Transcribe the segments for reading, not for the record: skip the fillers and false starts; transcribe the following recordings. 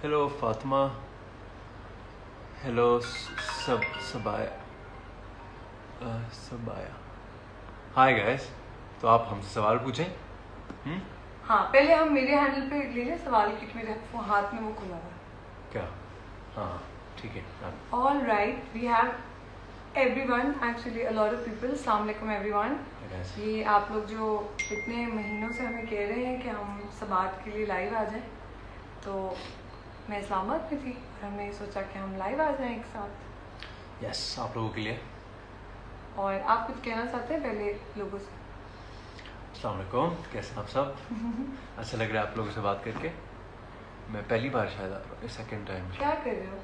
Hello Fatima. Hello Sabaya. Sabaya. Hi guys. तो आप हमसे सवाल पूछें? हाँ, पहले हम मेरे हैंडल पे ले लें सवाल क्योंकि मेरे हाथ में वो खुला हुआ है। क्या? हाँ ठीक है। All right, we have everyone, actually a lot of people. अस्सलाम वालेकुम everyone. ये आप लोग जो इतने महीनों से हमें कह रहे हैं कि हम सबात के लिए लाइव आ जाएं, तो मैं इस्लामाबाद में थी और हमने सोचा कि हम लाइव आ जाएं एक साथ। यस, आप लोगों के लिए। और आप कुछ कहना चाहते हैं पहले लोगों से? अस्सलाम वालेकुम, कैसे हैं आप सब? अच्छा लग रहा है आप लोगों से बात करके। मैं पहली बार शायद आ रहा हूँ, सेकंड टाइम। क्या कर रहे हो?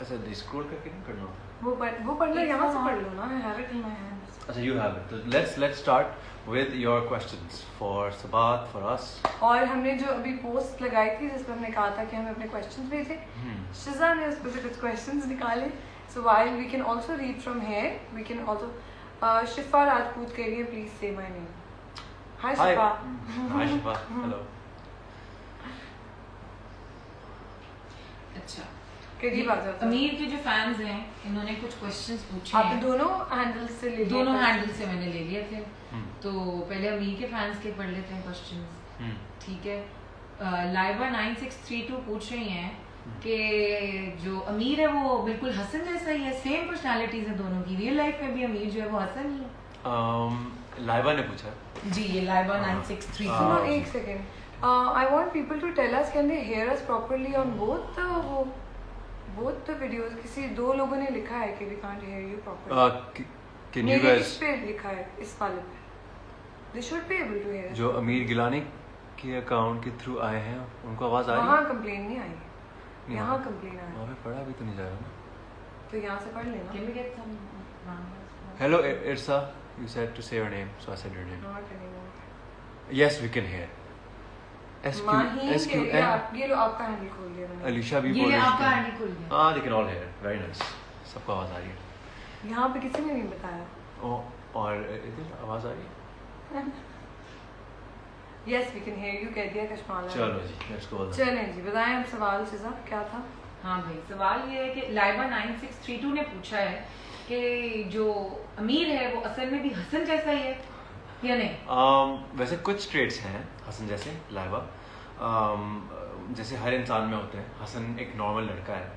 अच्छा स्क्रॉल करके नहीं करना होता। वो पढ़ लो, यहाँ से पढ़ लो ना। I have it in my hands. अच्छा, you have it. तो let's start with your questions for Sabat, for us. और हमने जो अभी पोस्ट लगाई थी जिसमें हमने कहा था कि हमें अपने क्वेश्चंस भेजें, शिजा ने उसमें से कुछ क्वेश्चंस निकाले. So while we can also read from here, we can also शिफा राजपूत कह रही है प्लीज से my name. Hi Shifa. Hi Shifa, hello. अच्छा, करीब आ जाओ. अमीर के जो फैंस हैं इन्होंने कुछ क्वेश्चंस पूछे आप हैं. दोनों हैंडल से ले लिए? दोनों हैंडल से मैंने ले लिए थे. तो पहले अमीर के फैंस के पढ़ लेते हैं क्वेश्चंस. ठीक है. लाइबा 9632 पूछ रही हैं कि जो अमीर है वो बिल्कुल हसन जैसा ही है, सेम पर्सनालिटीज है दोनों की. रियल लाइफ में भी अमीर जो है वो हसन ही है. लाइबा ने पूछा जी, ये लाइबा 9632. सुनो एक second. I want people to tell us, can they hear us properly on both the videos? किसी दो लोगों ने लिखा है कि we can't hear you properly. Can you guys? इस पे लिखा है, इस वाले पे. They should be able to hear us. जो अमीर गिलानी के अकाउंट के थ्रू आए हैं उनको आवाज आ रही है? वहाँ कंप्लेन नहीं आई, यहाँ कंप्लेन आया. वहाँ पे पढ़ा भी तो नहीं जाएगा ना. तो यहाँ से पढ़ लेना. Can we get some Hello Irsa, you said to say your name, so I said your name. Not anymore. Yes, we can hear. SQN. ये लो आपका हैंडल खोल दिया मैंने. अलीशा भी बोल ये रही आपका है. हैंडल खुल गया. हाँ, they can all hear. Very nice. सबको आवाज आ रही है. यहाँ पे किसी ने नहीं बताया. और इधर आवाज आ रही है. Yes, we can hear you. कह दिया कश्माला. चलो जी, let's go. चलें जी, बताएं अब सवाल शिजा क्या था? हाँ भाई, सवाल ये है कि लाइबा 9632 ने पूछा है कि जो अमीर है वो असल में भी हसन जैसा ही है या नहीं? वैसे कुछ ट्रेड्स हैं हसन जैसे लाइबा. जैसे हर इंसान में होते हैं. हसन एक नॉर्मल लड़का है.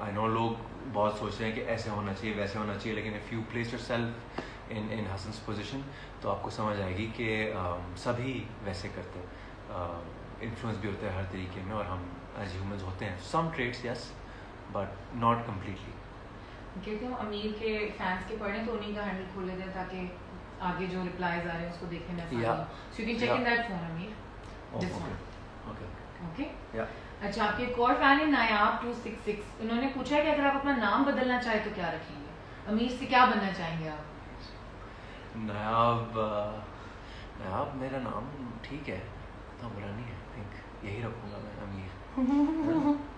आई नो लोग बहुत सोच रहे हैं कि ऐसे होना चाहिए वैसे होना चाहिए, लेकिन if you place yourself in Hassan's position तो आपको समझ आएगी कि सभी वैसे करते हैं. इन्फ्लुएंस भी होता है हर तरीके में और हम एज ह्यूमंस होते हैं. Some traits yes, but not completely. कहते हैं अमीर के फैंस के पढ़ें तो उन्हीं का हैंडल खोल लेते हैं ताकि आगे जो रिप्लाईज आ रहे हैं उसको देखने में आसानी हो. So you can check in that phone Amir. This one. Okay. अच्छा, आपके एक और फैन है नायाब 266. उन्होंने पूछा है कि अगर आप अपना नाम बदलना चाहे तो क्या रखेंगे? अमीर से क्या बनना चाहेंगे आप? नायाब मेरा नाम ठीक है, इतना बुरा नहीं है. थिंक यही रखूंगा मैं, अमीर.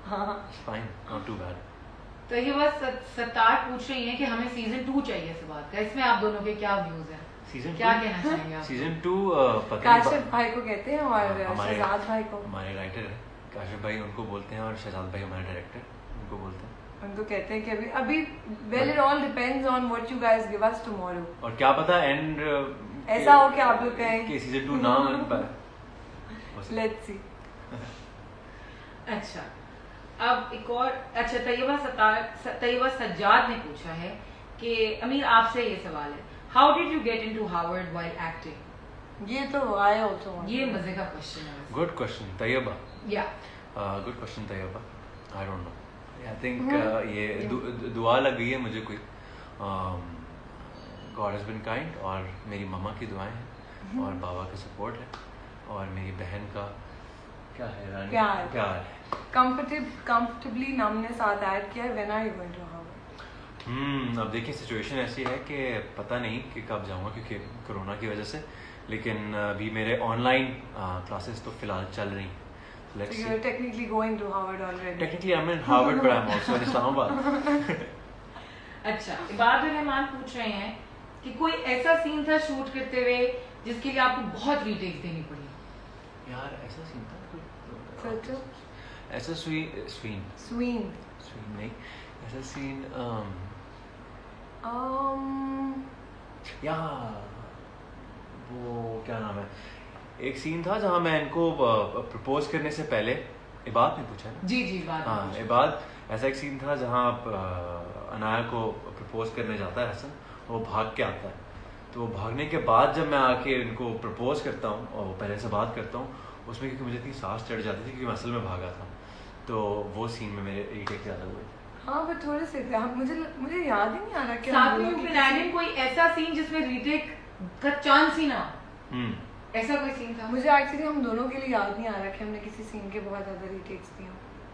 हाँ. Fine, not too bad. तो ये बस सत्तार पूछ रही हैं कि हमें सीजन 2 चाहिए इस बात का. इसमें आप दोनों के क्या व्यूज हैं? सीजन क्या कहना चाहेंगे आप? सीजन 2 काशिफ भाई को कहते हैं और शहजाद भाई को. हमारे राइटर है काशिफ भाई, उनको बोलते हैं, और शहजाद भाई हमारे डायरेक्टर, उनको बोलते हैं. उनको कहते हैं कि अभी well it all depends on what you guys give us tomorrow. और क्या पता एंड ऐसा हो कि आप लोग कहें कि सीजन 2 ना बन पाए. Let's see. अच्छा, अब एक और. अच्छा, तैयबा सज्जाद ने पूछा है कि अमीर आपसे ये सवाल है, how did you get into Harvard while acting? ये तो I also want. ये मजे का क्वेश्चन है. Good question Tayyaba. या good question Tayyaba. I don't know. I think ये दुआ लग गई है मुझे कोई. गॉड हैज बीन काइंड, और मेरी मम्मा की दुआएं हैं और बाबा का सपोर्ट है और मेरी बहन का क्या है रानी, प्यार है. कंफर्टेबली नम ने साथ ऐड किया है. When are you going to Harvard? अब देखिए सिचुएशन ऐसी है कि पता नहीं कि कब जाऊंगा क्योंकि कोरोना की वजह से, लेकिन अभी मेरे ऑनलाइन क्लासेस तो फिलहाल चल रही हैं. So you're technically going to Harvard already. Technically I'm in Harvard but I'm also in Islamabad. अच्छा, इबादुर रहमान पूछ रहे हैं कि कोई ऐसा सीन था शूट करते हुए जिसके लिए आपको बहुत रीटेक्स देनी पड़ी? यार ऐसा सीन था तो ऐसा स्वीन नहीं, ऐसा सीन या वो क्या नाम है, एक सीन था जहाँ मैं इनको प्रपोज करने से पहले, इबाद ने पूछा है जी बात, हाँ इबाद, ऐसा एक सीन था जहाँ अनाया को प्रपोज करने जाता है हसन, वो भाग के आता है, तो वो भागने के बाद जब मैं आके इनको प्रपोज करता हूँ और पहले से बात करता हूँ उसमें, क्योंकि मुझे इतनी सांस चढ़ जाती थी क्योंकि मैं असल में भागा था, तो वो सीन में मेरे एक ज़्यादा हुए। हाँ वो थोड़े से मुझे याद ही नहीं आ रहा कि साथ में कोई ऐसा सीन जिसमें रीटेक का चांस ही ना, ऐसा कोई सीन था? मुझे एक्चुअली हम दोनों के लिए याद नहीं आ रहा कि हमने किसी सीन के बहुत ज्यादा रीटेक्स दिए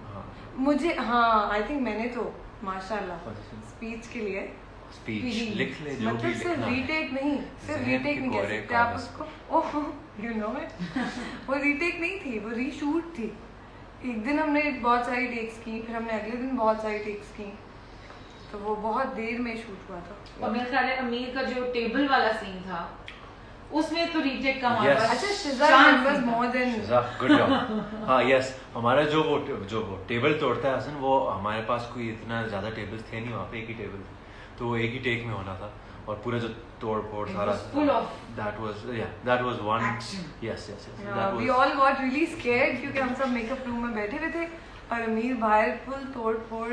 हाँ। मुझे हाँ आई थिंक मैंने तो माशाल्लाह स्पीच के लिए स्पीच लिख ले जो मतलब भी सिर्फ रीटेक नहीं, सिर्फ रीटेक नहीं कह सकते आप उसको, ओह यू नो इट, वो रीटेक नहीं थी, वो रीशूट थी। एक दिन हमने बहुत सारी टेक्स की, फिर हमने अगले दिन बहुत सारी टेक्स की, तो वो बहुत देर में शूट हुआ था। और मेरे ख्याल है अमीर का जो टेबल वाला सीन था उसमें तो रीटेक का अच्छा शिज़ा मोर देन गुड जॉब। हाँ यस, हमारा जो वो टेबल तोड़ता है हसन, वो हमारे पास कोई इतना ज्यादा टेबल्स थे नहीं, वहाँ पे एक ही टेबल थी, तो वो एक ही टेक में होना था, और पूरा जो तोड़ फोड़ सारा that was one action. Yes we all got really scared क्योंकि हम सब मेकअप रूम में बैठे हुए थे और अमीर बाहर फुल तोड़ फोड़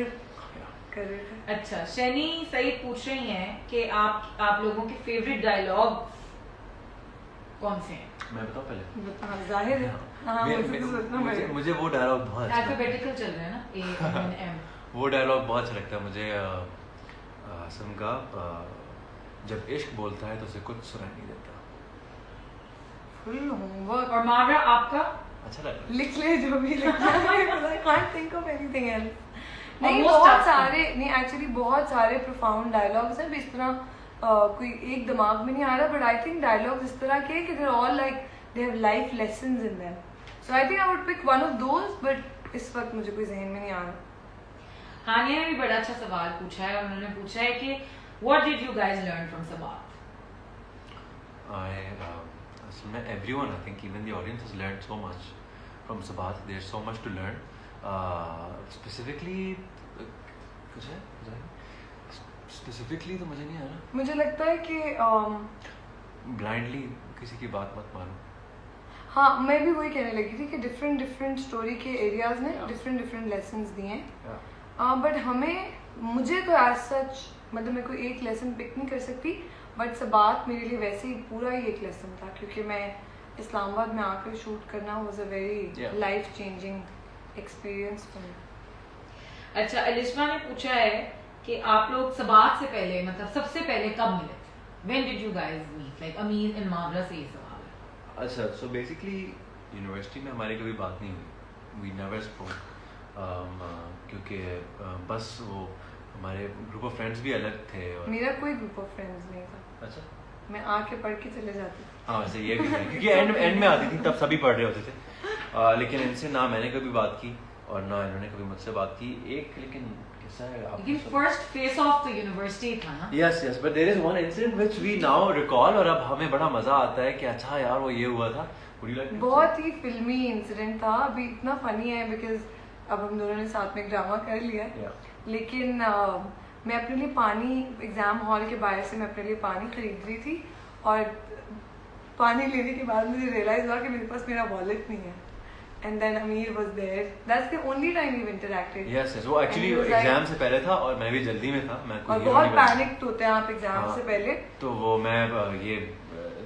कर रहे थे। अच्छा, शनी सईद पूछ रही हैं कि आप लोगों के फेवरेट डायलॉग कौन से हैं? मैं बताऊं पहले? हाँ जाहिर है, हाँ मुझे वो डायलॉग बहुत अच्छा, अल्फाबेटिकल चल रहा है ना, A N M, वो डायलॉग बहुत अच्छा लगता है मुझे हसन का, जब इश्क बोलता है तो उसे कुछ सुनाई नहीं देता। Full homework. और मावरा आपका? अच्छा लगा, लिख ले जो भी लिखना है, I can't think of anything else। नहीं बहुत सारे, नहीं एक्चुअली बहुत सारे प्रोफाउंड डायलॉग्स हैं, इस तरह कोई एक दिमाग में नहीं आ रहा, बट आई थिंक डायलॉग्स इस तरह के कि they're all like they have life lessons in them, so I think I would pick one of those, but इस वक्त मुझे कोई जहन में नहीं आ रहा। हानिया ने भी बड़ा अच्छा सवाल पूछा है, उन्होंने पूछा है कि what did you guys learn from Sabaat? Everyone, I think even the audience has learned so much from Sabaat. There's so much to learn. Specifically कुछ है? Specifically तो मुझे नहीं आ रहा। मुझे लगता है कि blindly किसी की बात मत मानो। हाँ मैं भी वही कहने लगी थी कि डिफरेंट स्टोरी के एरियाज ने डिफरेंट लेसन्स दिए हैं, बट मुझे तो आज सच मतलब मैं कोई एक लेसन पिक नहीं कर सकती, बट सबात मेरे लिए वैसे ही पूरा ही एक लेसन था, क्योंकि मैं इस्लामाबाद में आकर शूट करना was a very life changing experience for me. अच्छा, अलिशमा ने पूछा है कि आप लोग सबात से पहले मतलब सबसे पहले कब मिले थे? When did you guys meet? Like अमीर and मावरा से ये सवाल है। अच्छा, so basically यूनिवर्सिटी में हमारी कभी बात नहीं हुई, we never spoke, क्योंकि बस वो हमारे ग्रुप ऑफ फ्रेंड्स भी अलग थे और मेरा कोई ग्रुप ऑफ फ्रेंड्स नहीं था। अच्छा, मैं आके पढ़ के चले जाती। हाँ वैसे ये भी है, क्योंकि एंड में आती थी तब सभी पढ़ रहे होते थे, लेकिन इनसे ना मैंने कभी बात की और ना इन्होंने कभी मुझसे बात की। एक लेकिन किस्सा है, लेकिन first phase of the university था ना। Yes but there is one incident which we now recall, और अब हमें बड़ा मजा आता है कि अच्छा यार वो ये हुआ था। बहुत ही फिल्मी इंसिडेंट था, अभी इतना फनी है बिकॉज अब हम दोनों ने साथ में ड्रामा कर लिया, लेकिन मैं अपने लिए पानी एग्जाम हॉल के बाहर से मैं अपने लिए पानी खरीद रही थी, और पानी लेने के बाद मुझे रियलाइज हुआ कि मेरे पास मेरा वॉलेट नहीं है, and then Amir was there. That's the only time we've interacted. Yes, वो actually एग्जाम से पहले था और मैं भी जल्दी में था, मैं और बहुत पैनिक्ड होते हैं आप एग्जाम से पहले, तो वो मैं ये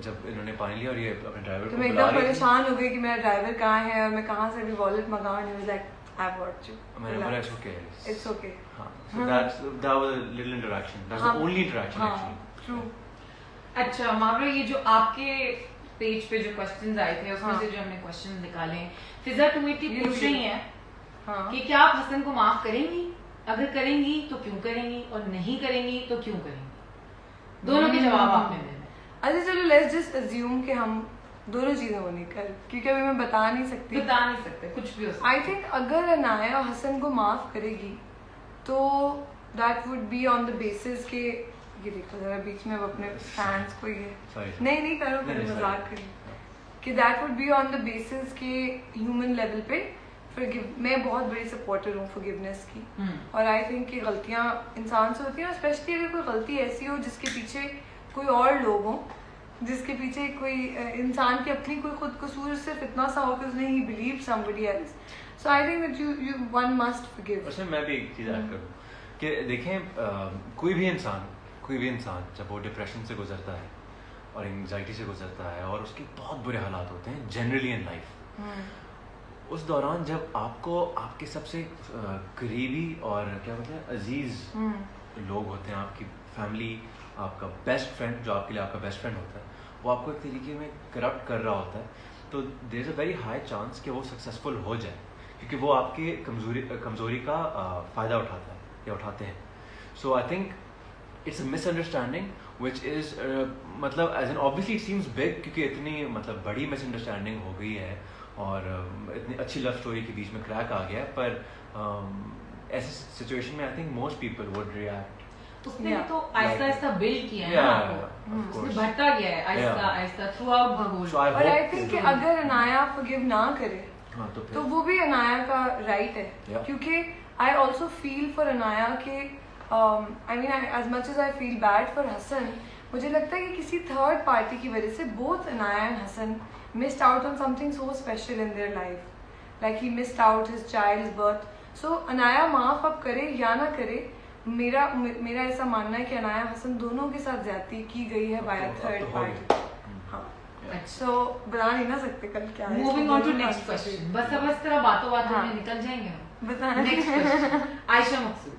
जब इन्होंने पानी लिया और ये अपने ड्राइवर को मैं एकदम परेशान हो गई कि मेरा ड्राइवर कहाँ है और मैं कहाँ से अभी wallet मंगाऊं, and he was like I brought you. मैंने बोला it's okay. हाँ, so that was a little interaction. That's the only interaction actually. True. अच्छा मावरा, ये जो आपके पेज पे जो क्वेश्चंस आए थे उसमें से जो हमने क्वेश्चंस निकाले, फिजा टुमिटी पूछ रही हैं कि क्या आप हसन को माफ करेंगी, अगर करेंगी तो क्यों करेंगी, और नहीं करेंगी तो क्यों करेंगी? दोनों के जवाब आपने देने। अच्छा चलो लेट्स जस्ट अज्यूम कि हम दोनों चीजें होनी कर, क्योंकि अभी मैं बता नहीं सकते कुछ भी हो सकता। आई थिंक अगर अनाया हसन को माफ करेगी तो that would be on the basis के, ये देखो जरा बीच में अब अपने फैंस को ये नहीं करो, मजाक करिए, कि that would be on the basis के ह्यूमन लेवल पे मैं बहुत बड़ी सपोर्टर हूँ फॉरगिवनेस की, और आई थिंक कि गलतियाँ इंसान से होती हैं, स्पेशली अगर कोई गलती ऐसी हो जिसके पीछे कोई और लोग हों, जिसके पीछे कोई इंसान की अपनी कोई खुद कसूर सिर्फ इतना सा हो कि उसने ही believe somebody else, so I think that you one must forgive. अच्छा, मैं भी एक चीज़ ऐड करूँ कि देखें, कोई भी इंसान जब वो डिप्रेशन से गुजरता है और एंग्जाइटी से गुजरता है और उसके बहुत बुरे हालात होते हैं जनरली इन लाइफ, उस दौरान जब आपको आपके सबसे करीबी और क्या बोलते हैं अजीज लोग होते हैं, आपकी फैमिली, आपका बेस्ट फ्रेंड, जो आपके लिए आपका बेस्ट फ्रेंड होता है, वो आपको एक तरीके में करप्ट कर रहा होता है, तो there is a very high chance कि वो सक्सेसफुल हो जाए, क्योंकि वो आपकी कमज़ोरी का फ़ायदा उठाता है या उठाते हैं। So I think it's a misunderstanding which is मतलब as an obviously it seems big, क्योंकि इतनी मतलब बड़ी मिसअंडरस्टैंडिंग हो गई है और इतनी अच्छी लव स्टोरी के बीच में क्रैक आ गया है, पर ऐसे सिचुएशन में I think most people would react. उसने तो आहिस्ता आहिस्ता बिल्ड किया है ना आपको, उसने बढ़ता गया है Aahista Aahista through out the whole. और आई थिंक कि अगर अनाया फॉरगिव ना करे तो वो भी अनाया का राइट है, क्योंकि I also feel for Anaya के I mean as much as I feel bad for Hasan, मुझे लगता है कि किसी थर्ड पार्टी की वजह से both Anaya and Hasan missed out on something so special in their life, like he missed out his child's birth. So Anaya माफ अब करे या ना करे, मेरा ऐसा मानना है कि अनाया हसन दोनों के साथ ज्यादती की गई है बाय थर्ड पार्टी। हाँ, so बता नहीं ना सकते कल क्या है। Moving on to next question, बस तरह बातों में निकल जाएंगे हम। बता। Next question, Ayesha Maqsood,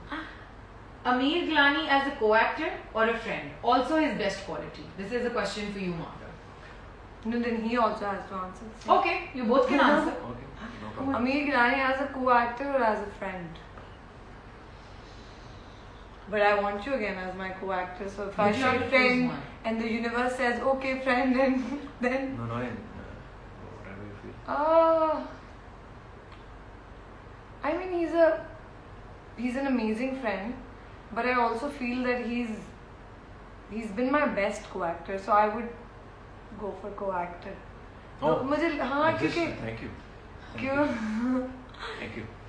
Ameer Gilani as a co-actor or a friend, also his best quality. This is a question for you, Martha. No, then he also has to answer. Okay, you both can answer. Okay, no problem. Ameer Gilani as a co-actor or as a friend? But I want you again as my co-actor. So if I You say have to friend choose one. and the universe says okay friend, then No, whatever you feel. I mean he's an amazing friend, but I also feel that he's been my best co-actor. So I would go for co-actor. तो मुझे हाँ क्योंकि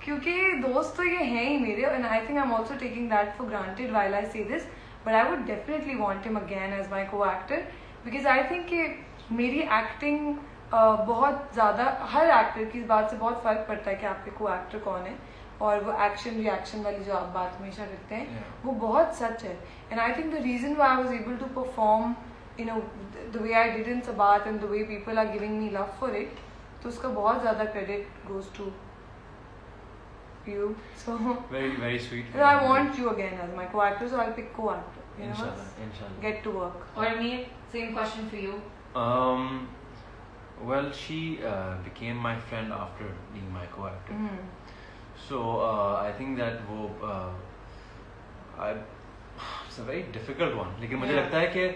क्योंकि दोस्त तो ये हैं ही मेरे, and I think I'm also taking that for granted while I say this, but I would definitely want him again as my co-actor, because I think कि मेरी acting बहुत ज़्यादा, हर एक्टर की इस बात से बहुत फ़र्क पड़ता है कि आपके co-actor कौन है, और वो एक्शन रिएक्शन वाली जो आप बात हमेशा करते हैं वो बहुत सच है। And I think the reason why I was able to perform the way I did in Sabat and the way people are giving me love for it, तो उसका बहुत ज़्यादा credit goes to you. So very very sweet. So I want you again as my co-actor, so I'll pick co-actor. Inshallah. Get to work. Or Ameer, same question for you. Well, she became my friend after being my co-actor. So I think that वो it's a very difficult one. लेकिन मुझे लगता है कि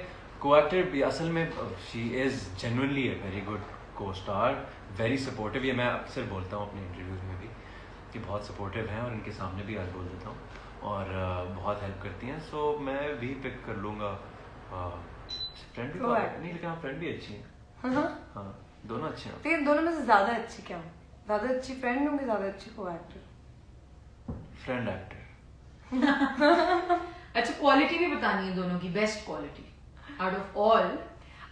co-actor भी असल में she is genuinely a very good co-star, very supportive. ये मैं अक्सर बोलता हूँ अपने इंटरव्यूज में भी कि बहुत supportive हैं, और इनके सामने भी आज बोल देता हूँ, और बहुत हेल्प करती हैं। सो मैं भी पिक कर लूँगा फ्रेंड भी, नहीं लेकिन आप फ्रेंड भी अच्छी हैं। हाँ, दोनों अच्छे हैं। तो दोनों में से ज़्यादा अच्छी क्या हो? ज़्यादा अच्छी फ्रेंड होंगी, ज़्यादा अच्छी co-actor? Friend actor. अच्छा, क्वालिटी भी बतानी है दोनों की, best quality out of all.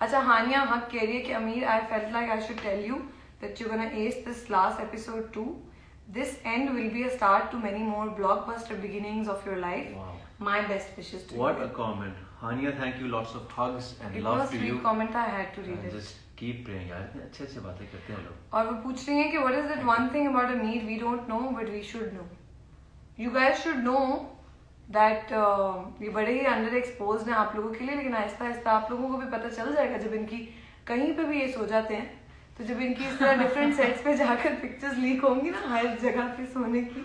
अच्छा, हानिया हक कह रही है कि अमीर, I felt like I should tell you that you're gonna ace this last episode too. This end will be a start to many more blockbuster beginnings of your life. Wow. My best wishes to you. What a comment. Hania, thank you. Lots of hugs and love to you. It was a sweet comment. I had to read it. Just keep praying यार, इतने अच्छे बातें करते हैं लोग। और वो पूछ रही हैं कि what is that one thing about Ameer we don't know but we should know. You guys should know that ये बड़े ही अंडर एक्सपोज हैं आप लोगों के लिए, लेकिन आहिस्ता आहिस्ता आप लोगों को भी पता चल जाएगा जब इनकी कहीं पे भी ये सो जाते हैं, तो जब इनकी इस तरह डिफरेंट सेट्स पे जाकर पिक्चर्स लीक होंगी ना हर जगह पे सोने की,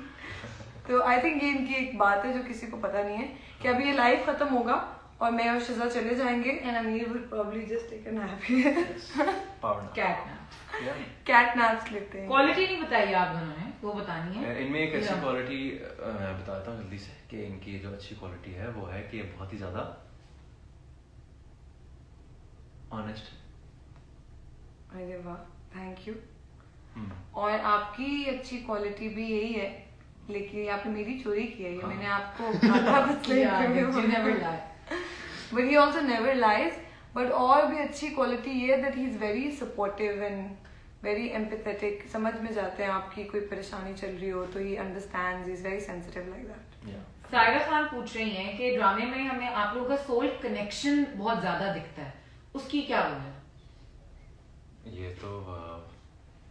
तो आई थिंक ये इनकी एक बात है जो किसी को पता नहीं है कि अभी ये लाइव खत्म होगा और मैं और शिजा चले जाएंगे and Aamir will probably just take a nap. Cat naps लेते हैं। क्वालिटी नहीं बताई आप दोनों ने, वो बतानी है। इनमें एक अच्छी क्वालिटी मैं बताता हूँ जल्दी से कि इनकी जो अच्छी क्वालिटी है वो है कि ये बहुत ही ज्यादा ऑनेस्ट। अरे वाह, थैंक यू। और आपकी अच्छी क्वालिटी भी यही है, लेकिन आपने मेरी चोरी की है, ये मैंने आपको but he also never lies. But और भी अच्छी क्वालिटी ये है that he is very supportive and very empathetic, समझ में जाते हैं आपकी कोई परेशानी चल रही हो तो he understands, he is very sensitive like that. Saira Khan पूछ रही हैं कि ड्रामे में हमें आप लोगों का सोल कनेक्शन बहुत ज्यादा दिखता है, उसकी क्या वजह है? ये तो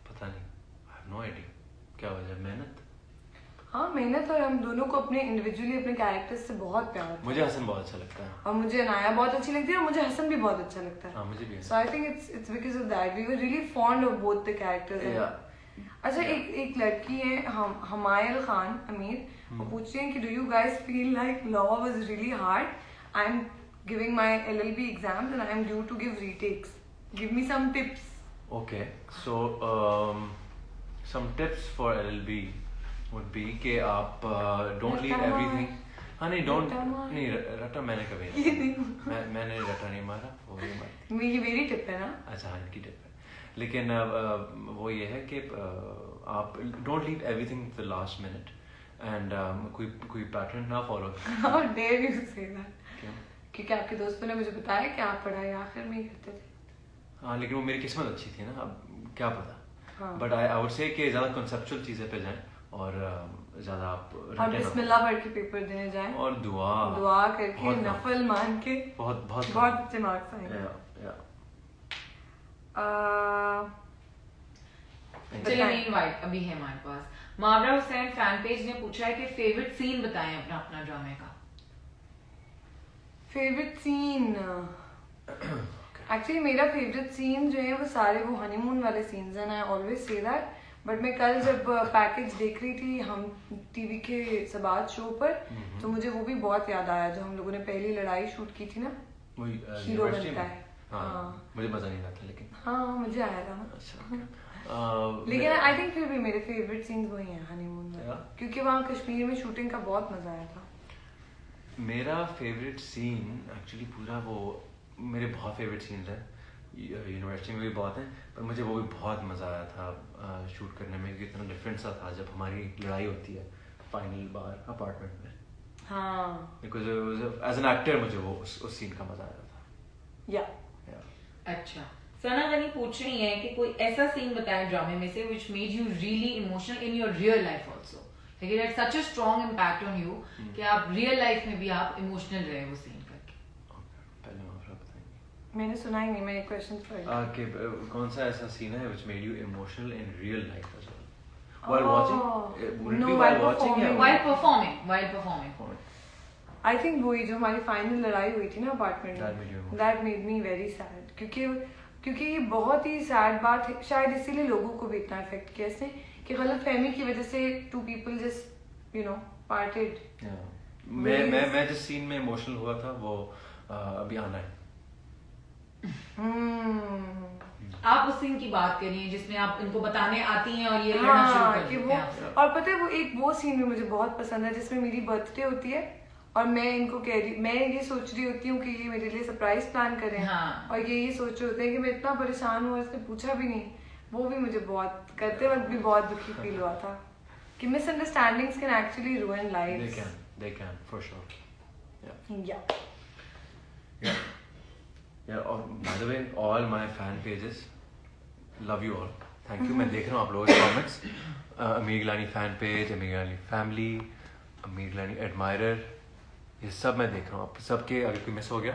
पता नहीं, आई हैव नो आइडिया क्या वजह। मेहनत। हाँ मेहनत, और हम दोनों को अपने इंडिविजुअली अपने कैरेक्टर्स से बहुत प्यार है। मुझे हसन बहुत अच्छा लगता है और मुझे अनाया बहुत अच्छी लगती है और मुझे हसन भी बहुत अच्छा लगता है। हाँ मुझे भी। So I think it's because of that we were really fond of both the characters. अच्छा एक लड़की है हमायल खान अमीर, वो पूछ रही है कि do you guys feel like law was really hard? I am giving my LLB exams and I am due to give retakes, give me some tips. Okay, so some tips for LLB would be कि आप don't leave everything। हाँ नहीं don't नहीं रटा मैंने कभी नहीं, मैंने रटा नहीं मारा, वो ही मारा। ये मेरी टिप है ना? अच्छा हाँ इनकी टिप है, लेकिन वो ये है कि आप don't leave everything to the last minute and कोई पैटर्न ना फॉलो करें। How dare you say that? क्यों? क्योंकि आपके दोस्तों ने मुझे बताया कि आप पढ़ाई आखिर में ही करते थे। हाँ लेकिन वो मेरी किस्मत अच्छी थी ना, अब क्या पता। हाँ। बट आई वुड से कि ज़्यादा कंसेप्चुअल चीज़ें पे जाएं और ज़्यादा आप और बिस्मिल्लाह पढ़ के पेपर देने जाएं और दुआ करके नफल मान के बहुत बहुत बहुत अच्छे मार्क्स आएंगे। चलिए मीनवाइल अभी है हमारे पास मावरा हुसैन फैन पेज ने पूछा है कि फेवरेट सीन बताएं अपना अपना ड्रामे का। फेवरेट सीन एक्चुअली मेरा फेवरेट सीन जो है वो सारे वो हनीमून वाले सीन्स हैं, I always say that. But मैं कल जब पैकेज देख रही थी हम टीवी के सबात शो पर, तो मुझे वो भी बहुत याद आया जो हम लोगों ने पहली लड़ाई शूट की थी ना, हीरो बनता है। हाँ मुझे मजा नहीं आता लेकिन हाँ मुझे आया था ना। अच्छा लेकिन आई थिंक फिर भी मेरे फेवरेट सीन्स वही हैं हनीमून में, क्योंकि वहाँ कश्मीर में शूटिंग का बहुत मजा आया था। मेरा फेवरेट सीन एक्चुअली पूरा वो मेरे बहुत फेवरेट सीन्स हैं, यूनिवर्सिटी में भी बहुत हैं, पर मुझे वो भी बहुत मज़ा आया था शूट करने में, क्योंकि इतना डिफरेंट सा था जब हमारी लड़ाई होती है फाइनल बार अपार्टमेंट में। हाँ बिकॉज एज एन एक्टर मुझे वो उस सीन का मज़ा आया था। या अच्छा सना गनी पूछ रही है कि कोई ऐसा सीन बताएं ड्रामे में से which made you really emotional in your real life also, like it had such a strong impact on you कि आप रियल लाइफ में भी आप इमोशनल रहे वो सीन करके। पहले माफरा बताएंगे। मैंने सुना ही नहीं, मैंने क्वेश्चन पढ़ा कि कौन सा ऐसा सीन है which made you emotional in real life as well while watching? No, while watching या while performing आई थिंक वही जो हमारी फाइनल लड़ाई हुई थी ना अपार्टमेंट में, that made me very sad, क्योंकि ये बहुत ही सैड बात है, शायद इसीलिए लोगों को भी इतना इफेक्ट किया इसने कि गलत फहमी की वजह से two people just you know parted. मैं जिस सीन में इमोशनल हुआ था वो अभी आना है। आप उस सीन की बात करिए जिसमें आप इनको बताने आती हैं और ये लड़ना शुरू कर देते हैं आपसे। और पता है वो सीन भी मुझे बहुत पसंद है जिसमें मेरी बर्थडे होती है और मैं इनको कह रही, मैं ये सोच रही होती हूँ कि ये मेरे लिए सरप्राइज प्लान करें। हाँ। और ये सोच रहे होते हैं कि मैं इतना परेशान हूँ, इसने पूछा भी नहीं। वो भी मुझे बहुत करते वक्त भी बहुत दुखी फील हुआ था कि misunderstandings can actually ruin lives. They can for sure. Yeah. By the way, all my fan pages, love you all. Thank you. मैं देख रहा हूँ आप लोगों के comments. अमीर गिलानी fan page, अमीर गिलानी family, अमीर गिलानी admirer, ये सब मैं देख रहा हूँ। आप सबके अगर कोई मिस हो गया,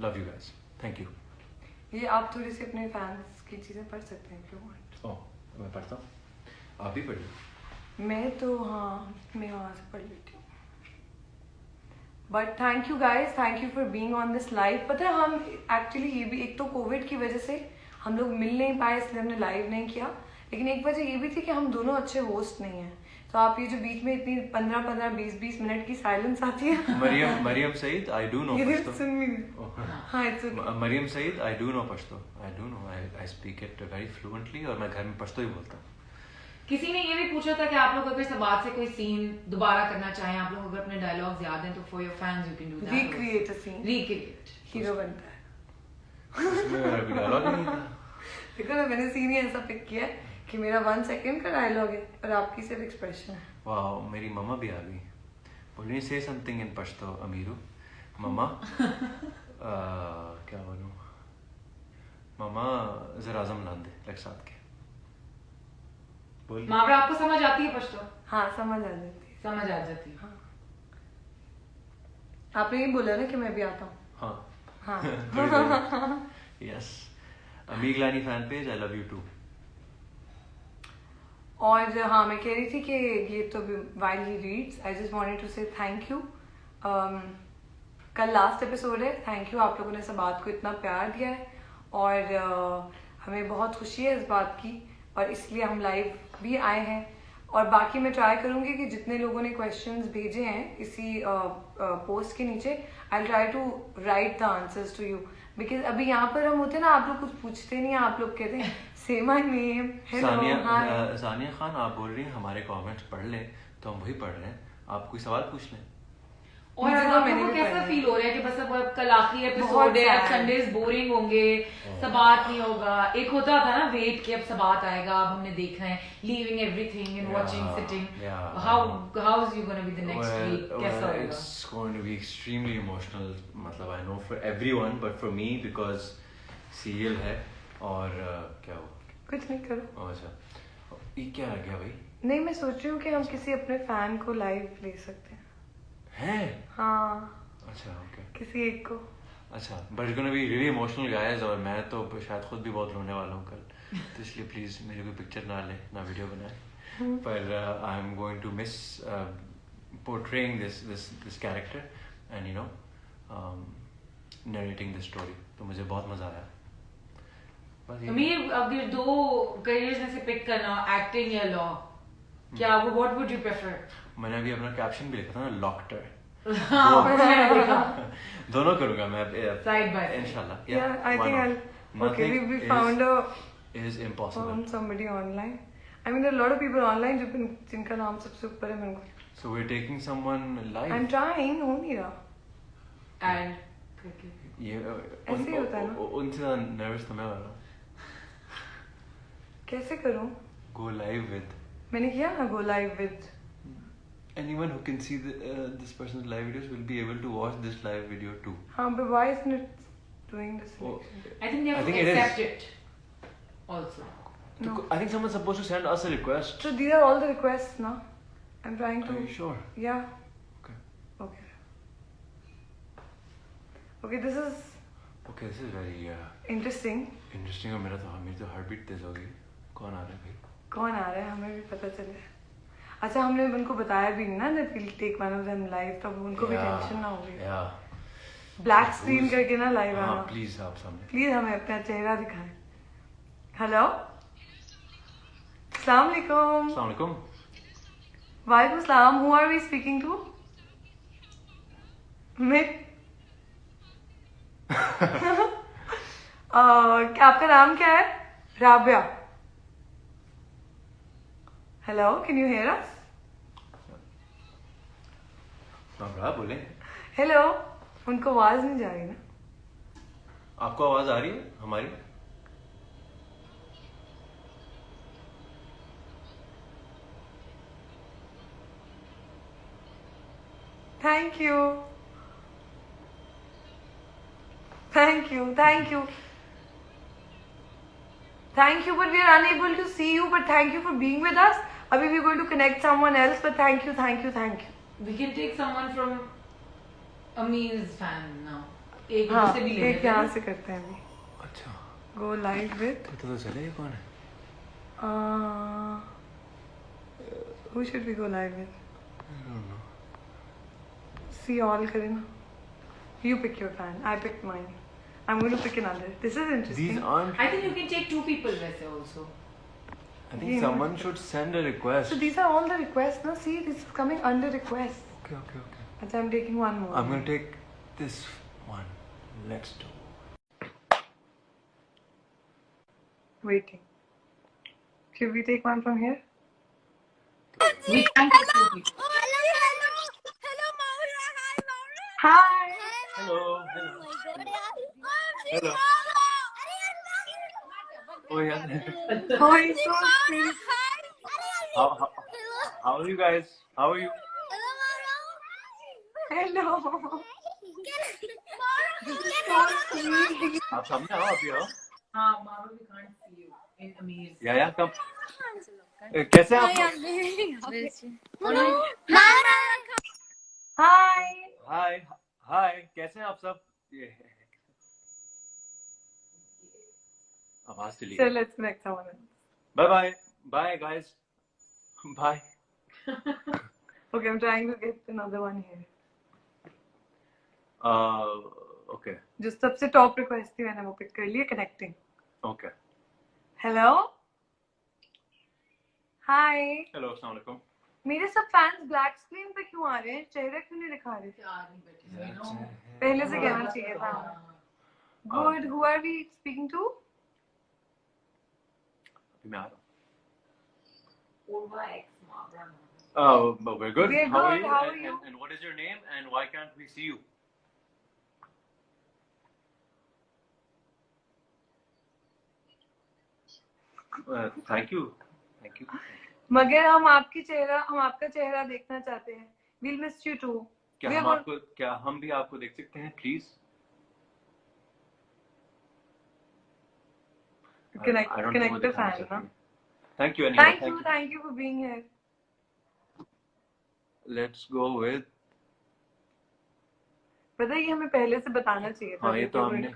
love you guys. Thank you. ये आप थोड़ी सी अपने फैंस की चीजें पढ़ सकते हैं क्यों? मैं पढ़ता हूँ, आप भी पढ़िए। मैं तो हाँ मैं वहाँ से पढ़ लेती हूँ। But thank you guys, thank you for being on this live. पता है हम एक्चुअली ये भी एक तो कोविड की वजह से हम लोग मिल नहीं पाए इसलिए हमने लाइव नहीं किया, लेकिन एक वजह ये भी थी कि हम दोनों अच्छे होस्ट नहीं हैं। तो आप ये जो बीच में इतनी 15-15, 20-20 मिनट की साइलेंस आती है। Maryam Saeed, I do know Pashto. हाँ it's okay. Maryam Saeed, I do know Pashto. I do know, I speak it very fluently और मैं घर में पश्तो ही बोलता हूँ। किसी ने ये भी पूछा था कि आप लोग अगर सबात से कोई सीन दोबारा करना चाहें, आप लोग अगर अपने डायलॉग्स याद हैं तो for your fans you can do that. Recreate a scene, recreate, hero बनता है। उसमें डायलॉग नहीं था। देखो ना, मैंने सीन ही ऐसा पिक किया है कि मेरा 1 सेकंड का डायलॉग है और आपकी सिर्फ एक्सप्रेशन है। वाह, मेरी मम्मा भी आ गई। बोल से समथिंग इन पश्तो अमीरू। मम्मा क्या बोलूं, मम्मा जरा आजम लान दे लग साथ के बोल। मावरा आपको समझ आती है पश्तो? हाँ समझ आ जाती है। समझ आ जाती है। हाँ। आपने ये बोला ना कि मैं भी आता हूँ। हाँ हाँ। Yes, Amir Gilani fan page, I love you too. और हाँ, मैं कह रही थी कि ये तो while he reads, I just wanted to say thank you. कल लास्ट एपिसोड है, थैंक यू आप लोगों ने सबात को इतना प्यार दिया है और हमें बहुत खुशी है इस बात की और इसलिए हम लाइव भी आए हैं। और बाकी मैं ट्राई करूंगी कि जितने लोगों ने क्वेश्चंस भेजे हैं इसी पोस्ट के नीचे, I try to write the answers to you, because अभी यहाँ पर हम होते हैं ना, आप लोग कुछ पूछते नहीं, आप लोग कहते हैं से my name, hello. Sania Khan, आप बोल रही हैं हमारे कमेंट्स पढ़ लें, तो हम वही पढ़ रहे हैं, आप कोई सवाल पूछ लें। और आपको कैसा फील हो रहा है कि बस अब कल आखिरी एपिसोड है, अब संडेज बोरिंग होंगे, सबात नहीं होगा। एक होता था ना वेट कि अब सबात आएगा, अब हमने देखना है, leaving everything and watching, sitting. How is you gonna be the next week? कैसा होगा? It's going to be extremely emotional, मतलब I know for everyone but for me because serial है। और क्या हुआ? कुछ नहीं करो। अच्छा, ये क्या आ गया भाई? नहीं, मैं सोच रही हूँ कि हम किसी अपने फैन को लाइव ले सकते हैं। हाँ, अच्छा ओके, किसी एक को। अच्छा, but it's gonna be really emotional guys, और मैं तो शायद खुद भी बहुत रोने वाला हूँ कल, तो इसलिए प्लीज मेरी कोई पिक्चर ना ले, ना वीडियो बनाए। पर I am going to miss portraying this character and you know narrating this story, तो मुझे बहुत मजा आया। अमीर, अगर दो करियर्स में से पिक करना, एक्टिंग या लॉ, क्या वो व्हाट वुड यू प्रेफर? मैंने अभी अपना कैप्शन भी लिखा था ना, लॉक्टर। हाँ, दोनों करूंगा मैं साइड बाय इंशाल्लाह। Yeah, I think okay, we found is impossible. found somebody online. I mean, there are a lot of people online जिनका नाम सबसे ऊपर है मेरे को। So we're taking someone live. I'm trying, हो नहीं रहा। एंड ये ऐसे ही होता है ना? उनसे ज़्यादा नर्वस तो मैं हो रहा हूँ। कैसे करूँ? Go live with मैंने किया ना, go live with anyone who can see this person's live videos will be able to watch this live video too. हाँ, but why isn't it doing this? Oh, I think they have to it is. accept it also. No. I think someone's supposed to send us a request. So these are all the requests now. I'm trying to. Are you sure? Yeah. Okay. Okay. Okay, this is Okay, this is very interesting. interesting. और मेरी तो heartbeat तेज हो गई। कौन आ रहा है भाई? कौन आ रहा है हमें भी पता चले। अच्छा, हमने उनको बताया भी नहीं ना that we'll take one of them live, तब उनको भी टेंशन ना होगी। ब्लैक स्क्रीन करके ना लाइव आना। हाँ प्लीज, आप सामने प्लीज हमें अपना चेहरा दिखाएं। हेलो, अस्सलाम वालेकुम। अस्सलाम वालेकुम। वालेकुम सलाम। Who are we speaking to? मैं क्या आपका नाम क्या है? Rabia. Hello, can you hear us? आप बोले। हेलो, उनको आवाज नहीं जा रही ना? आपको आवाज आ रही है हमारी? Thank you, thank you, thank you, thank you, but we are unable to see you, but thank you for being with us. अभी we are going to connect someone else, but thank you, thank you, thank you. We can take someone from Amir's fan now. एक हाँ, से भी ले एक लेते यहाँ हैं। से करते हैं अभी। अच्छा, Go live with. पता तो चले ये कौन है? Who should we go live with? I don't know. See all करें ना? You pick your fan. I picked mine. I'm going to pick another. This is interesting. These aren't. I think you can take two people वैसे also. I think someone should send a request. So these are all the requests. Now see, this is coming under requests. Okay, okay, okay. अच्छा, I'm taking one more. I'm gonna take this one. Let's do. Waiting. Should we take one from here? We can take two people. Hello, Maura. Hi, Maura. Hi. Hello, hello. Oh my God, yaar. Hello. Oh yeah. Oh, he's so sweet. How are you guys? How are you? Hello. आप सामने आओ, अभी आओ. हाँ, Marwa, we can't see you in Amir's. Yeah, come. कैसे हैं आप? Hi. हाय कैसे हैं आप सब? ये आवाज चली So गई. let's make someone else. Bye guys. Bye. Okay, I'm trying to get another one here. Okay. जो सबसे टॉप रिक्वेस्ट थी मैंने वो पिक कर लिया. कनेक्टिंग. Okay. हेलो. हाय. Hello, अस्सलाम वालेकुम. मेरे सब फैंस ब्लैक स्क्रीन पे क्यों आ रहे हैं? चेहरा क्यों नहीं दिखा रहे? पहले से कहना चाहिए था. Good. Who are we speaking to? अभी मैं आ रहा हूँ. Urva ex Marwa. But we're good. We're How are good. you? How are you? And what is your name? And why can't we see you? Thank you. मगर हम आपका चेहरा देखना चाहते हैं. We'll miss you too. क्या हम भी आपको देख सकते हैं, please? Connect I don't know the what fan, it is. ना? Thank you anyway. Thank you for being here. Let's go with. पता है ये हमें पहले से बताना चाहिए था. हाँ, ये तो हमने.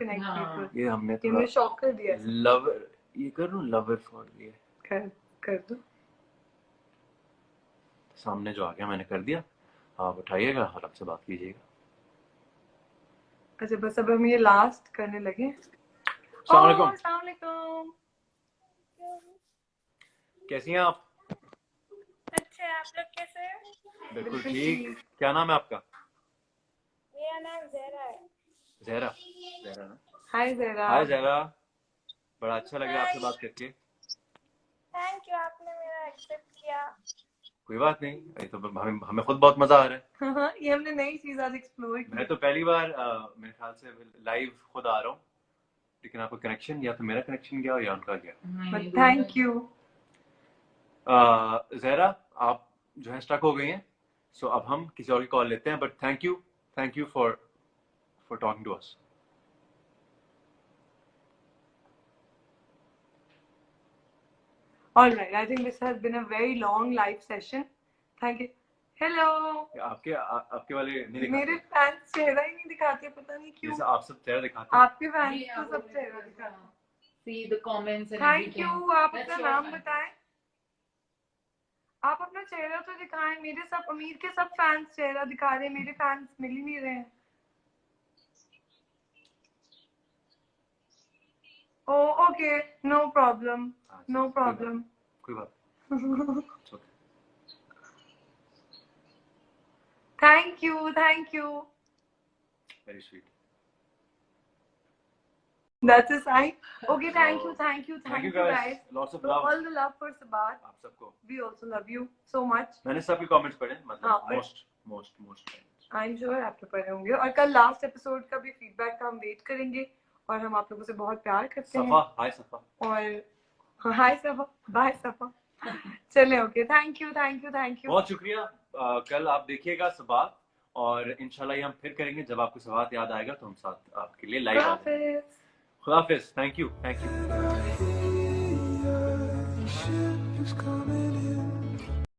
ये हमने थोड़ा. हमने शॉक कर दिया. Lover. ये करूँ lover for ये. कर दो. सामने जो आ गया मैंने कर दिया. आप उठाइएगा और आपसे बात कीजिएगा. अच्छा बस अब हम ये लास्ट करने लगे. अस्सलाम वालेकुम. अस्सलाम वालेकुम. कैसी हैं आप? अच्छे आप लोग कैसे हैं? बिल्कुल ठीक. क्या नाम है आपका? मेरा नाम ज़हरा है. ज़हरा ना. हाय ज़हरा. हाय ज़हरा. बड़ा अच्छा लग रहा है आपसे बात करके. थैंक यू आपने मेरा एक्सेप्ट किया. कोई बात नहीं. ये तो हमें खुद बहुत मजा आ रहा है. ये हमने नई चीज आज एक्सप्लोर की. मैं तो पहली बार मेरे ख्याल से लाइव खुद आ रहा हूँ. लेकिन आपका कनेक्शन या तो मेरा कनेक्शन गया या उनका गया. Thank you. ज़हरा आप जो है स्टक हो गई हैं. सो अब हम किसी और की कॉल लेते हैं. But thank you for talking to us. All right, I think this has been a very long live session. Thank you. Hello. आपके वाले नहीं दिखाते. मेरे फैंस चेहरा ही नहीं दिखाते, पता नहीं क्यों. जैसे आप सब चेहरा दिखाते हैं. आपके फैंस तो सब चेहरा दिखाते हैं. See the comments and Thank everything. you. आप अपना नाम बताएं. आप अपना चेहरा तो दिखाएं. मेरे सब अमीर के सब फैंस चेहरा दिखा रहे हैं. मेरे फैंस मिल ही नहीं रहे हैं. Oh, okay. No problem. No problem. कोई बात. Thank you. Very sweet. That's a sign. Okay, thank you guys. Lots of So love. all the love for Sabat. आप सबको. We also love you so much. मैंने सबके comments पढ़े. मतलब most. I'm sure आपने पढ़े होंगे. और कल लास्ट एपिसोड का भी फीडबैक का हम वेट करेंगे. और हम आप लोगों से बहुत प्यार करते हैं. हाय सफा. और हाय सफा. बाय सफा. चले ओके. Thank you. बहुत शुक्रिया. कल आप देखिएगा सबात. और इंशाल्लाह ये हम फिर करेंगे जब आपको सबात याद आएगा तो हम साथ आपके लिए लाइव आ जाएंगे. खुदा हाफिज. Thank you.